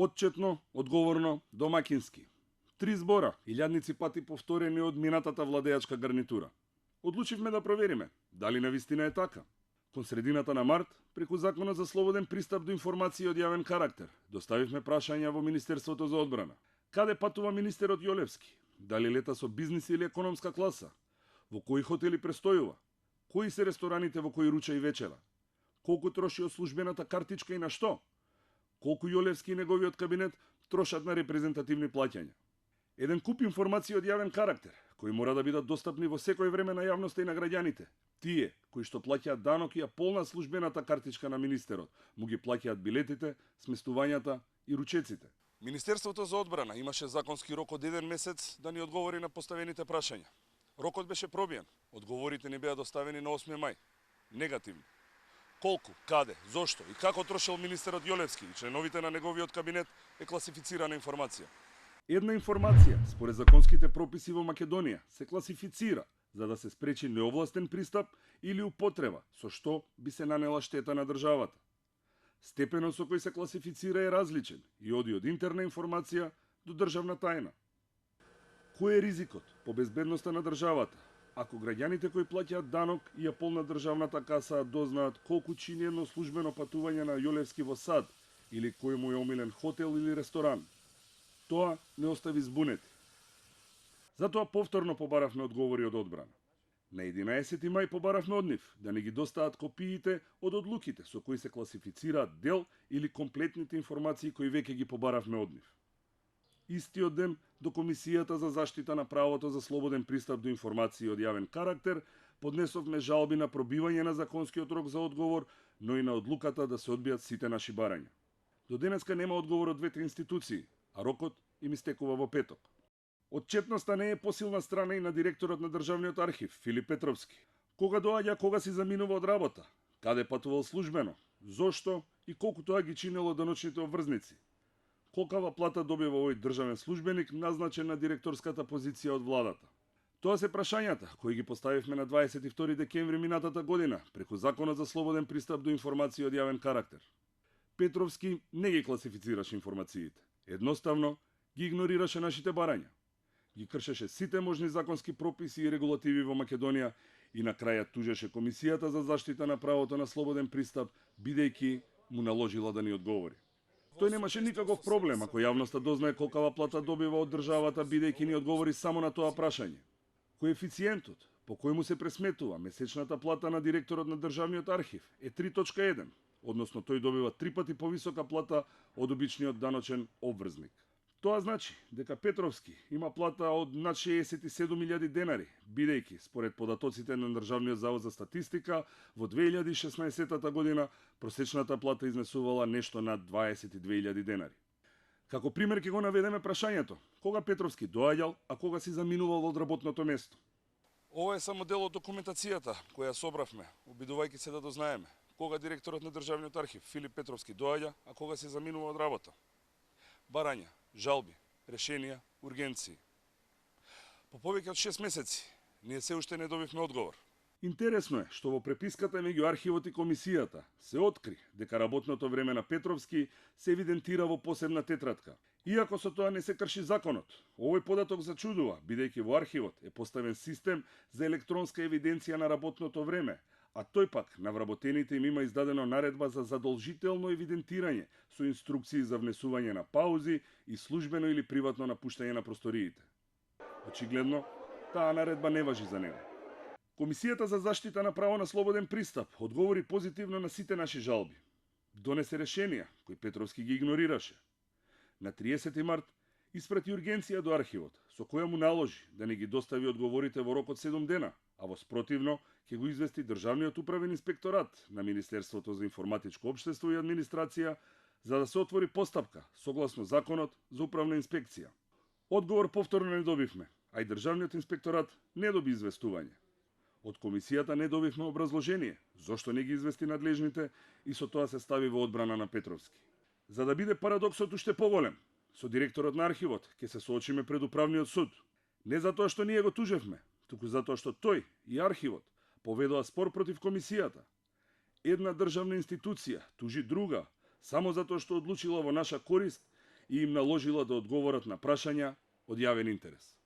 Отчетно, одговорно, домакински. 3 збора, илјадници пати повторени од минатата владеачка гарнитура. Одлучивме да провериме дали навистина е така. Кон средината на март, преку Законот за слободен пристап до информации од јавен карактер, доставивме прашања во Министерството за одбрана. Каде патува министерот Јолевски? Дали лета со бизнис или економска класа? Во кои хотели престојува? Кои се рестораните во кои руча и вечера? Колку троши од службената картичка и на што? Колку Јолевски и неговиот кабинет трошат на репрезентативни плаќања? Еден куп информации од јавен карактер, кои мора да бидат достапни во секој време на јавноста и на граѓаните. Тие, кои што плаќаат данок и ја полна службената картичка на министерот, му ги плаќаат билетите, сместувањата и ручеците. Министерството за одбрана имаше законски рок од 1 месец да ни одговори на поставените прашања. Рокот беше пробиен. Одговорите ни беа доставени на 8 мај. Негативно. Колку, каде, зошто и како трошел министерот Јолевски и членовите на неговиот кабинет е класифицирана информација. Една информација, според законските прописи во Македонија, се класифицира за да се спречи неовластен пристап или употреба, со што би се нанела штета на државата. Степенот со кој се класифицира е различен и оди од интерна информација до државна тајна. Кој е ризикот по безбедноста на државата, ако граѓаните кои плаќаат данок и ја полна државната каса дознаат колку чини едно службено патување на Јолевски во САД или кој му е омилен хотел или ресторан? Тоа не остави збунети. Затоа повторно побаравме одговори од одбрана. На 11 мај побаравме од нив да не ги достават копиите од одлуките со кои се класифицираат дел или комплетните информации кои веќе ги побаравме од нив. Истиот ден до Комисијата за заштита на правото за слободен пристап до информации од јавен карактер поднесовме жалби на пробивање на законскиот рок за одговор, но и на одлуката да се одбијат сите наши барања. До денеска нема одговор од двете институции, а рокот им истекува во петок. Отчетноста не е посилна страна и на директорот на Државниот архив, Филип Петровски. Кога доаѓа, кога си заминува од работа, каде патувал службено, зошто и колку тоа ги чинело деночните обврзници. Колкава плата добива овој државен службеник назначен на директорската позиција од владата. Тоа се прашањата кои ги поставивме на 22 декември минатата година преку Законот за слободен пристап до информации од јавен карактер. Петровски не ги класифицираше информациите. Едноставно ги игнорираше нашите барања. Ги кршеше сите можни законски прописи и регулативи во Македонија и на краја тужеше Комисијата за заштита на правото на слободен пристап, бидејќи му наложила да ни одговори. Тој немаше никаков проблем ако јавноста дознае колкава плата добива од државата, бидејќи ни одговори само на тоа прашање. Коефициентот по кој му се пресметува месечната плата на директорот на Државниот архив е 3.1, односно тој добива 3 пати повисока плата од обичниот даночен обврзник. Тоа значи дека Петровски има плата од над 67.000 денари, бидејќи, според податоците на Државниот завод за статистика, во 2016 година просечната плата изнесувала нешто над 22.000 денари. Како пример ќе го наведеме прашањето, кога Петровски доаѓал, а кога си заминувал од работното место. Ова е само дел од документацијата која собравме, обидувајќи се да дознаеме кога директорот на Државниот архив Филип Петровски доаѓа, а кога се заминува од работа. Барања, жалби, решенија, ургенции. По повеќе од 6 месеци, ние се уште не добивме одговор. Интересно е што во преписката меѓу архивот и комисијата се откри дека работното време на Петровски се евидентира во посебна тетрадка. Иако со тоа не се крши законот, овој податок зачудува, бидејќи во архивот е поставен систем за електронска евиденција на работното време, а тој пак на вработените им има издадено наредба за задолжително евидентирање со инструкции за внесување на паузи и службено или приватно напуштање на просториите. Очигледно, таа наредба не важи за него. Комисијата за заштита на право на слободен пристап одговори позитивно на сите наши жалби. Донесе решенија кои Петровски ги игнорираше. На 30 март испрати ургенција до архивот, со која му наложи да не ги достави одговорите во рок од 7 дена, а во спротивно ќе го извести Државниот управен инспекторат на Министерството за информатичко општество и администрација за да се отвори постапка согласно Законот за управна инспекција. Одговор повторно не добивме, а и Државниот инспекторат не доби известување. Од комисијата не добивме образложение зошто не ги извести надлежните и со тоа се стави во одбрана на Петровски. За да биде парадоксот уште поголем, со директорот на архивот ќе се соочиме пред управниот суд. Не затоа што ние го тужевме, туку затоа што тој и архивот поведоа спор против комисијата. Една државна институција тужи друга само затоа што одлучила во наша корист и им наложила да одговорат на прашања од јавен интерес.